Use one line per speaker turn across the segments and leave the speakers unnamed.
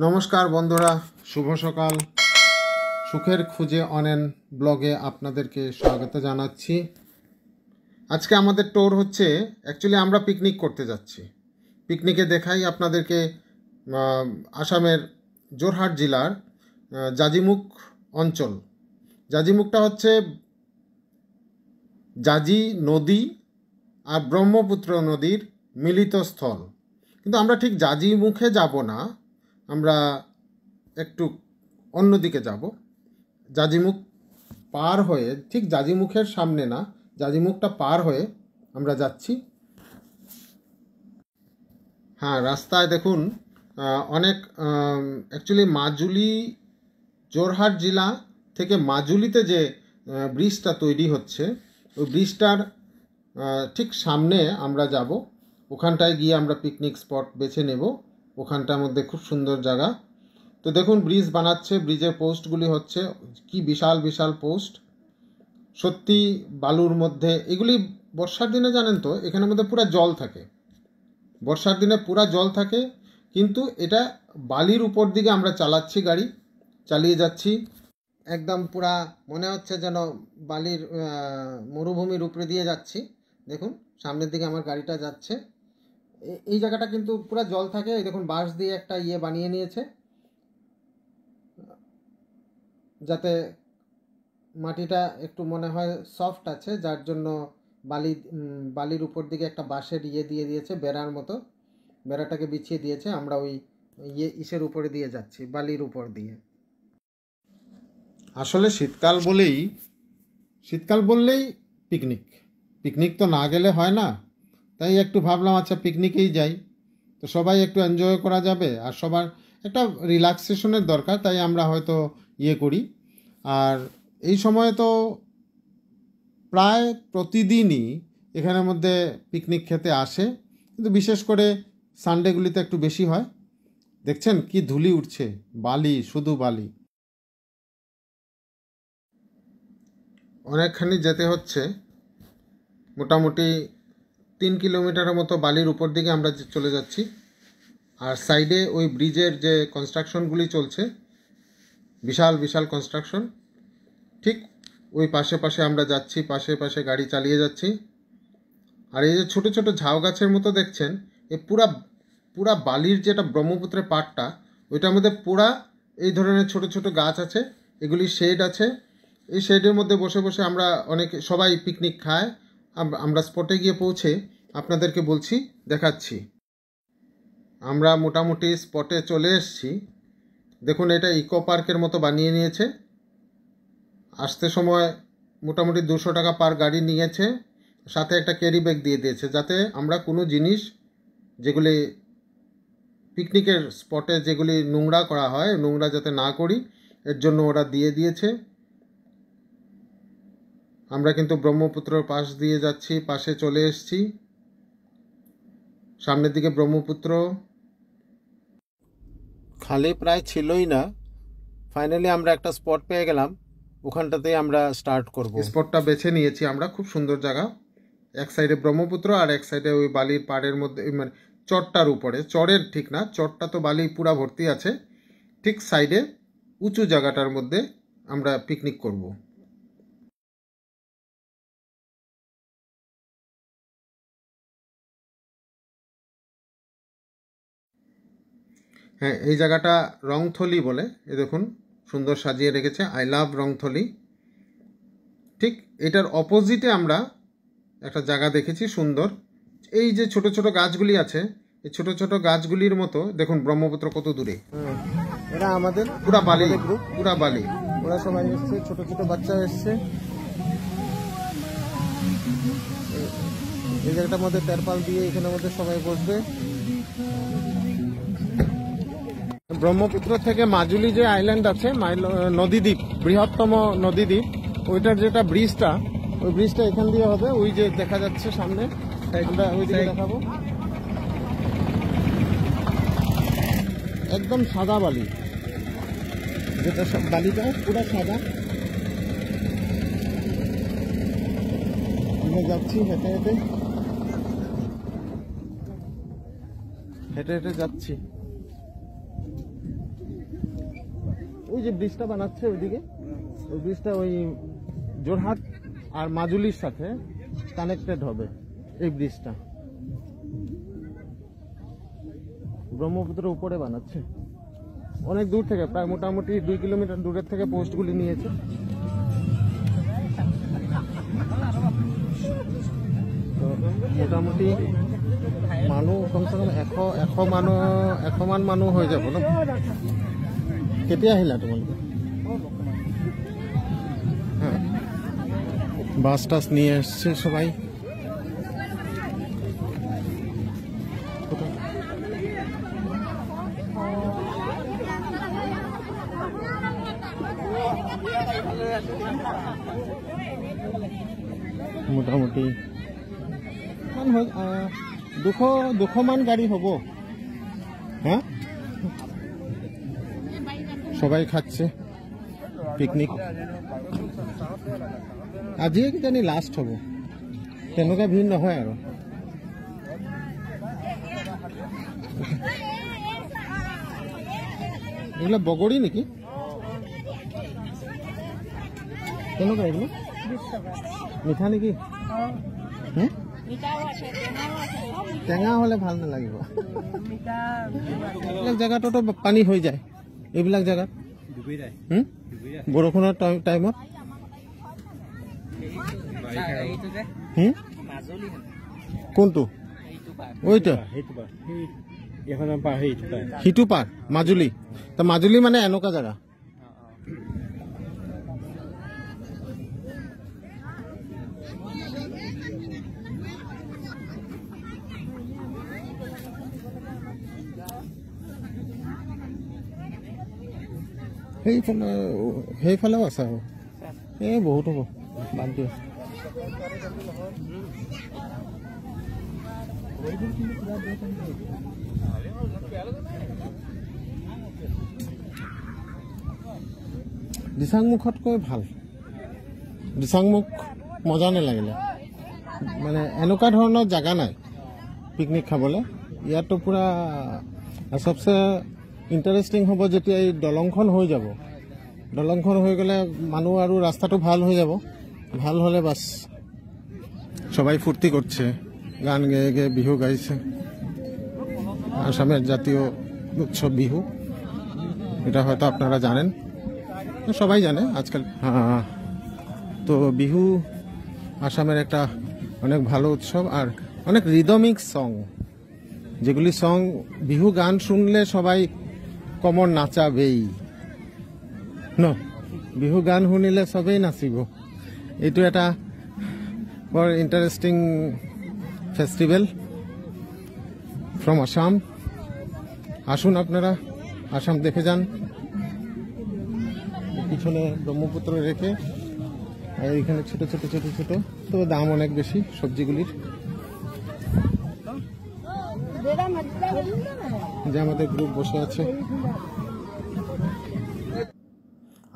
নমস্কার বন্ধুরা, শুভ সকাল। সুখের খুঁজে অনেন ব্লগে আপনাদেরকে স্বাগত জানাচ্ছি। আজকে আমাদের ট্যুর হচ্ছে, অ্যাকচুয়ালি আমরা পিকনিক করতে যাচ্ছি। পিকনিকে দেখাই আপনাদেরকে আসামের জোরহাট জেলার জাজিমুখ অঞ্চল। জাজিমুখটা হচ্ছে জাজি নদী আর ব্রহ্মপুত্র নদীর মিলিত স্থল। কিন্তু আমরা ঠিক জাজিমুখে যাব না, আমরা একটু অন্যদিকে যাব। জাজিমুখ পার হয়ে, ঠিক জাজিমুখের সামনে না, জাজিমুখটা পার হয়ে আমরা যাচ্ছি। হ্যাঁ, রাস্তায় দেখুন অনেক, অ্যাকচুয়ালি মাজুলি, জোরহাট জেলা থেকে মাজুলিতে যে ব্রিজটা তৈরি হচ্ছে, ওই ব্রিজটার ঠিক সামনে আমরা যাব। ওখানটায় গিয়ে আমরা পিকনিক স্পট বেছে নেব। ওখানটার মধ্যে খুব সুন্দর জায়গা। তো দেখুন ব্রিজ বানাচ্ছে, ব্রিজের পোস্টগুলি হচ্ছে কি বিশাল বিশাল পোস্ট, সত্যি বালুর মধ্যে। এগুলি বর্ষার দিনে জানেন তো এখানের মধ্যে পুরো জল থাকে, বর্ষার দিনে পুরো জল থাকে। কিন্তু এটা বালির উপর দিকে আমরা চালাচ্ছি, গাড়ি চালিয়ে যাচ্ছি, একদম পুরা মনে হচ্ছে যেন বালির মরুভূমির উপরে দিয়ে যাচ্ছি। দেখুন সামনের দিকে আমার গাড়িটা যাচ্ছে। এই জায়গাটা কিন্তু পুরো জল থাকে। এই দেখুন বাঁশ দিয়ে একটা বানিয়ে নিয়েছে, যাতে মাটিটা একটু মনে হয় সফট আছে, যার জন্য বালির উপর দিকে একটা বাঁশের দিয়ে দিয়েছে, বেড়ার মতো। বেড়াটাকে বিছিয়ে দিয়েছে। আমরা ওই ইসের উপরে দিয়ে যাচ্ছি, বালির উপর দিয়ে। আসলে শীতকাল বললেই পিকনিক তো না গেলে হয় না। তাই একটু ভাবলাম আচ্ছা পিকনিকেই যাই, তো সবাই একটু এনজয় করা যাবে আর সবার একটা রিল্যাক্সেশনের দরকার, তাই আমরা হয়তো করি। আর এই সময় তো প্রায় প্রতিদিনই এখানের মধ্যে পিকনিক খেতে আসে, কিন্তু বিশেষ করে সানডেগুলিতে একটু বেশি হয়। দেখছেন কি ধুলি উঠছে, বালি, শুধু বালি। অনেকখানি যেতে হচ্ছে, মোটামুটি 3 কিলোমিটারের মতো বালির উপর দিকে আমরা চলে যাচ্ছি। আর সাইডে ওই ব্রিজের যে কনস্ট্রাকশনগুলি চলছে, বিশাল বিশাল কনস্ট্রাকশন, ঠিক ওই পাশে আমরা যাচ্ছি, পাশে গাড়ি চালিয়ে যাচ্ছি। আর এই যে ছোট ছোট ঝাউ গাছের মতো দেখছেন, এ পুরা বালির যেটা ব্রহ্মপুত্রের পাড়টা, ওইটার মধ্যে পুরা এই ধরনের ছোট ছোট গাছ আছে। এগুলি শেড আছে। এই শেডের মধ্যে বসে বসে আমরা সবাই পিকনিক খায়। আমরা স্পটে গিয়ে পৌঁছে আপনাদেরকে বলছি, দেখাচ্ছি। আমরা মোটামুটি স্পটে চলে এসেছি। দেখুন এটা ইকো পার্কের মতো বানিয়ে নিয়েছে। আসতে সময় মোটামুটি 200 টাকা পার গাড়ি নিয়েছে, সাথে একটা ক্যারি ব্যাগ দিয়ে দিয়েছে, যাতে আমরা কোনো জিনিস যেগুলি পিকনিকের স্পটে যেগুলি নোংরা করা হয়, নোংরা যাতে না করি, এর জন্য ওরা দিয়ে দিয়েছে। আমরা কিন্তু ব্রহ্মপুত্রর পাশ দিয়ে যাচ্ছি, পাশে চলে এসেছি। সামনের দিকে ব্রহ্মপুত্র, খালি প্রায় ছিলই না। ফাইনালি আমরা একটা স্পট পেয়ে গেলাম, ওখানটাতেই আমরা স্টার্ট করব। স্পটটা বেছে নিয়েছি আমরা, খুব সুন্দর জায়গা। এক সাইডে ব্রহ্মপুত্র আর এক সাইডে ওই বালির পাড়ের মধ্যে, মানে চরটার উপরে, চরের ঠিক না, চরটা তো বালি পুরা ভর্তি আছে, ঠিক সাইডে উঁচু জায়গাটার মধ্যে আমরা পিকনিক করব। হ্যাঁ, এই জায়গাটা রংথলি বলে। এ দেখুন সুন্দর সাজিয়ে রেখেছে, আই লাভ রংথলি। ঠিক এটার অপোজিটে আমরা একটা জায়গা দেখেছি সুন্দর। এই যে ছোট ছোট গাছগুলি আছে, এই ছোট ছোট গাছগুলির মতো দেখুন ব্রহ্মপুত্র কত দূরে। এরা আমাদের পুরা বালি গ্রুপ, পুরা বালি। ওরা সবাই এসছে, ছোট ছোট বাচ্চা এসছে। এই জায়গাটার মধ্যে তেরপাল দিয়ে এখানের মধ্যে সবাই বসবে। ব্রহ্মপুত্র থেকে মাজুলি যে আইল্যান্ড আছে, নদীদ্বীপ, বৃহত্তম নদীদ্বীপ, ওইটার যেটা ব্রিজটা, ওই ব্রিজটা এখান দিয়ে হবে। ওই যে দেখা যাচ্ছে সামনে, আমরা ওই দিকে দেখাবো। একদম সাদা বালি, যেটা বালিটা পুরো সাদা। আমরা যাচ্ছি হেঁটে হেঁটে যাচ্ছি। ওই যে ব্রিজটা বানাচ্ছে ওইদিকে, ওই ব্রিজটা ওই যোরহাট আর মাজুলির সাথে কানেক্টেড হবে এই ব্রিজটা, ব্রহ্মপুত্রের উপরে বানাচ্ছে। অনেক দূর থেকে, প্রায় মোটামুটি 2 কিলোমিটার দূরের থেকে পোস্টগুলি নিয়েছে। তো মোটামুটি মানুহ কমচে কম 100 মানুহ হৈ যাব ন। কেতিয়া আহিলা তোমালোকে? হ্যাঁ, বাস টাস নিয়ে এসছে সবাই। মোটামুটি 200 মান গাড়ি হব। হ্যাঁ, সবাই খাচ্ছে পিকনিক। আজিয়ে কিজানি লাষ্ট হব, তেনেকুৱা ভিৰ নহয় আৰু। এইবিলাক বগৰী নেকি? কেনেকুৱা এইগুলো? মিঠা নেকি? টেঙা হলে ভাল নালাগিব। এইবিলাক জেগাটোতো পানী হৈ যায়, এইবিলাক জেগাত বৰষুণৰ টাইমত। কোনটো? ওইটা সিটো পাৰ মাজুলী। তো মাজুলী মানে এনেকুৱা জেগা। সেইফালেও আছে আৰু বহুত হ'ব, বাদ দিয়া। দিচাংমুখতকৈ ভাল। দিচাংমুখ মজা নালাগিলে, মানে এনেকুৱা ধৰণৰ জেগা নাই পিকনিক খাবলৈ। ইয়াততো পুৰা চবচে ইণ্টাৰেষ্টিং হ'ব যেতিয়া এই দলংখন হৈ যাব। দলংখন হৈ গ'লে মানুহ আৰু ৰাস্তাটো ভাল হৈ যাব। ভাল হলে বাস সবাই ফুর্তি করছে, গান গেয়ে গেয়ে বিহু গাইছে। আসামের জাতীয় উৎসব বিহু, এটা হয়তো আপনারা জানেন, সবাই জানে আজকাল। তো বিহু আসামের একটা অনেক ভালো উৎসব, আর অনেক রিদমিক সং, যেগুলি সং বিহু গান শুনলে সবাই কমন নাচাবেই ন। বিহু গান শুনিলে সবেই নাচিব। এইটো এটা বৰ ইন্টারেস্টিং ফেস্টিভেল ফ্রম আসাম। আসুন আপনারা আসাম দেখে যান। পিছনে ব্রহ্মপুত্র রেখে, আর এখানে ছোট ছোট ছোট ছোট, তো দাম অনেক বেশি সবজিগুলির। যে আমাদের গ্রুপ বসে আছে।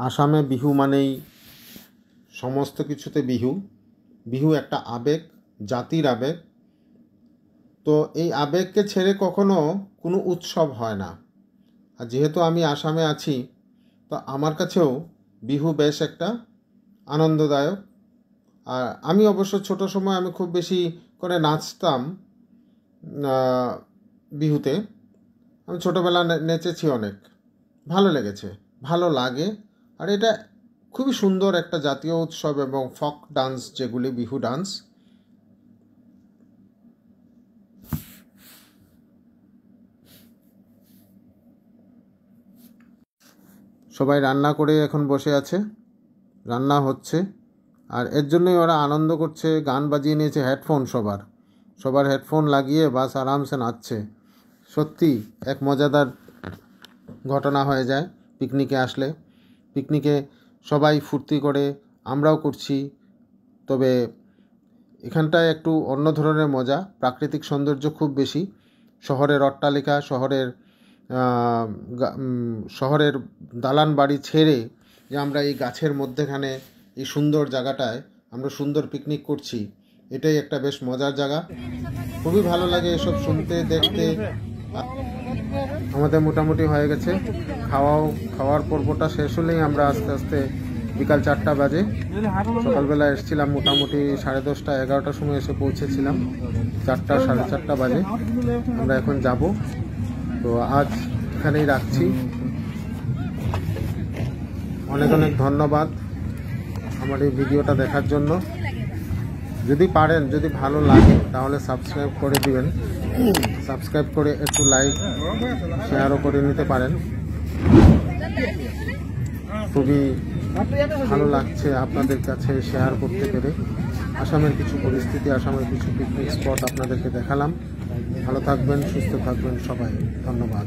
আসামে বিহু মানেই সমস্ত কিছুতে বিহু। বিহু একটা আবেগ, জাতির আবেগ। তো এই আবেগকে ছেড়ে কখনো কোনো উৎসব হয় না। আর যেহেতু আমি আসামে আছি, তো আমার কাছেও বিহু বেশ একটা আনন্দদায়ক। আর আমি অবশ্য ছোট সময় আমি খুব বেশি করে নাচতাম বিহুতে। আমি ছোটোবেলা নেচেছি অনেক, ভালো লেগেছে, ভালো লাগে। আর এটা খুবই সুন্দর একটা জাতীয় উৎসব এবং ফক ডান্স, যেগুলি বিহু ডান্স। সবাই রান্না করে এখন বসে আছে, রান্না হচ্ছে। আর এর জন্যই ওরা আনন্দ করছে, গান বাজিয়ে নিয়েছে হেডফোন, সবার হেডফোন লাগিয়ে বাস আরামসে নাচছে। সত্যি এক মজাদার ঘটনা হয়ে যায় পিকনিকে আসলে। পিকনিকে সবাই ফুর্তি করে, আমরাও করছি। তবে এখানটায় একটু অন্য ধরনের মজা, প্রাকৃতিক সৌন্দর্য খুব বেশি। শহরের অট্টালিকা, শহরের দালান বাড়ি ছেড়ে যে আমরা এই গাছের মধ্যেখানে এই সুন্দর জায়গাটায় আমরা সুন্দর পিকনিক করছি, এটাই একটা বেশ মজার জায়গা। খুবই ভালো লাগে এসব শুনতে, দেখতে। আমাদের মোটামুটি হয়ে গেছে। খাওয়ার পর্বটা শেষ হলেই আমরা আস্তে আস্তে বিকাল 4টা বাজে, সকালবেলা এসেছিলাম মোটামুটি 10:30 11টার সময় এসে পৌঁছেছিলাম, 4টা 4:30 বাজে আমরা এখন যাব। তো আজ এখানেই রাখছি। অনেক অনেক ধন্যবাদ আমার এই ভিডিওটা দেখার জন্য। যদি পারেন, যদি ভালো লাগে তাহলে সাবস্ক্রাইব করে দিবেন, সাবস্ক্রাইব করে একটু লাইক শেয়ারও করে নিতে পারেন। খুবই ভালো লাগছে আপনাদের কাছে শেয়ার করতে পেরে। আসামের কিছু পরিস্থিতি, আসামের কিছু পিকনিক স্পট আপনাদেরকে দেখালাম। ভালো থাকবেন, সুস্থ থাকবেন সবাই। ধন্যবাদ।